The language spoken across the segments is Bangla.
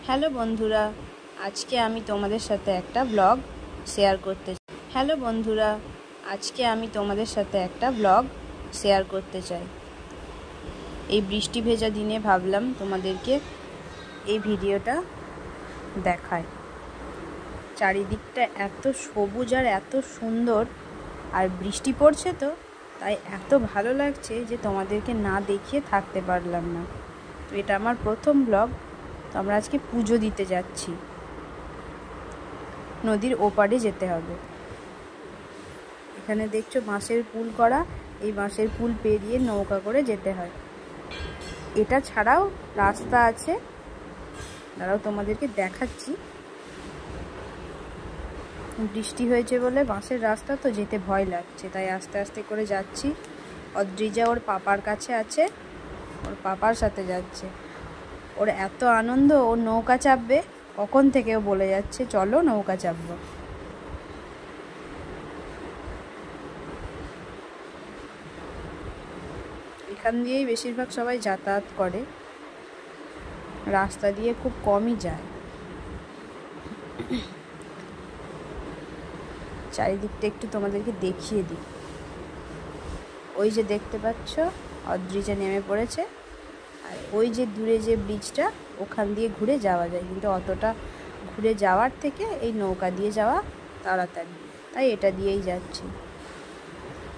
হ্যালো বন্ধুরা, আজকে আমি তোমাদের সাথে একটা ব্লগ শেয়ার করতে চাই। এই বৃষ্টি ভেজা দিনে ভাবলাম তোমাদেরকে এই ভিডিওটা দেখায়। চারিদিকটা এত সবুজ আর এত সুন্দর, আর বৃষ্টি পড়ছে তো তাই এত ভালো লাগছে যে তোমাদেরকে না দেখিয়ে থাকতে পারলাম না। তো এটা আমার প্রথম ব্লগ। তো আমরা আজকে পুজো দিতে যাচ্ছি, নদীর ওপারে যেতে হবে। এখানে দেখছো বাঁশের পুল করা, এই বাঁশের পুল পেরিয়ে নৌকা করে যেতে হয়। এটা ছাড়াও রাস্তা আছে, দাঁড়াও তোমাদেরকে দেখাচ্ছি। বৃষ্টি হয়েছে বলে বাঁশের রাস্তা তো যেতে ভয় লাগছে, তাই আস্তে আস্তে করে যাচ্ছি। অদ্রিজা ওর পাপার কাছে আছে, ওর পাপার সাথে যাচ্ছে। ওর এত আনন্দ, ও নৌকা চাপবে কখন থেকে ও বলে যাচ্ছে চলো নৌকা চাপবো। এখান দিয়েই বেশিরভাগ সবাই যাতায়াত করে, রাস্তা দিয়ে খুব কমই যায়। চারিদিকটা একটু তোমাদেরকে দেখিয়ে দিই। ওই যে দেখতে পাচ্ছ অদ্রিজা নেমে পড়েছে, আর ওই যে দূরে যে ব্রিজটা, ওখান দিয়ে ঘুরে যাওয়া যায়, কিন্তু অতটা ঘুরে যাওয়ার থেকে এই নৌকা দিয়ে যাওয়া তাড়াতাড়ি, তাই এটা দিয়েই যাচ্ছি।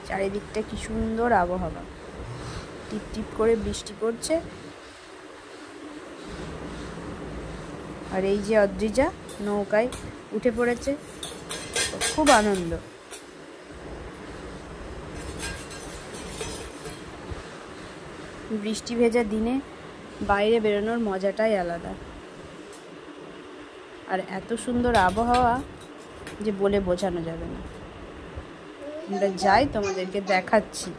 চারিদিকটা কি সুন্দর আবহাওয়া, টিপ টিপ করে বৃষ্টি পড়ছে। আর এই যে অদ্রিজা নৌকায় উঠে পড়েছে, খুব আনন্দ। বৃষ্টি ভেজা দিনে বাইরে বেরোনোর মজাটাই আলাদা, আর এত সুন্দর আবহাওয়া যে বলে বোঝানো যাবে না। আমরা যাই, তোমাদেরকে দেখাচ্ছি।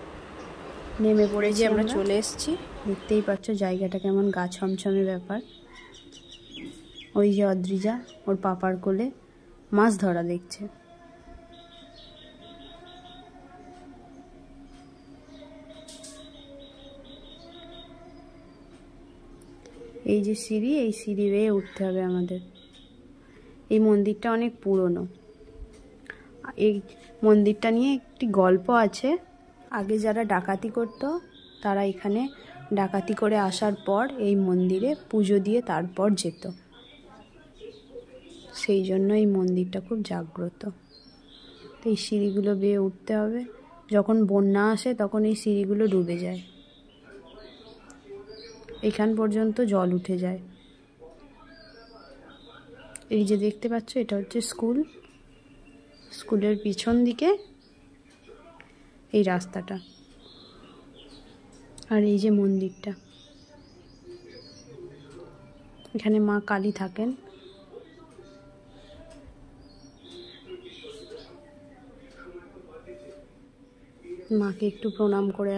নেমে পড়ে যে আমরা চলে এসেছি, দেখতেই পাচ্ছ জায়গাটা কেমন গা ছমছমে ব্যাপার। ওই যে অদ্রিজা ওর পাপার কোলে মাছ ধরা দেখছে। এই যে সিঁড়ি, এই সিঁড়ি বেয়ে উঠতে হবে আমাদের। এই মন্দিরটা অনেক পুরনো। এই মন্দিরটা নিয়ে একটি গল্প আছে। আগে যারা ডাকাতি করত, তারা এখানে ডাকাতি করে আসার পর এই মন্দিরে পুজো দিয়ে তারপর যেত। সেই জন্য এই মন্দিরটা খুব জাগ্রত। তো এই সিঁড়িগুলো বেয়ে উঠতে হবে। যখন বন্যা আসে তখন এই সিঁড়িগুলো ডুবে যায়, এখান পর্যন্ত জল উঠে যায়। এই যে দেখতে পাচ্ছ, এটা হচ্ছে স্কুল। স্কুলের পিছন দিকে এই রাস্তাটা, আর এই যে মন্দিরটা, এখানে মা কালী থাকেন। মাকে একটু প্রণাম করে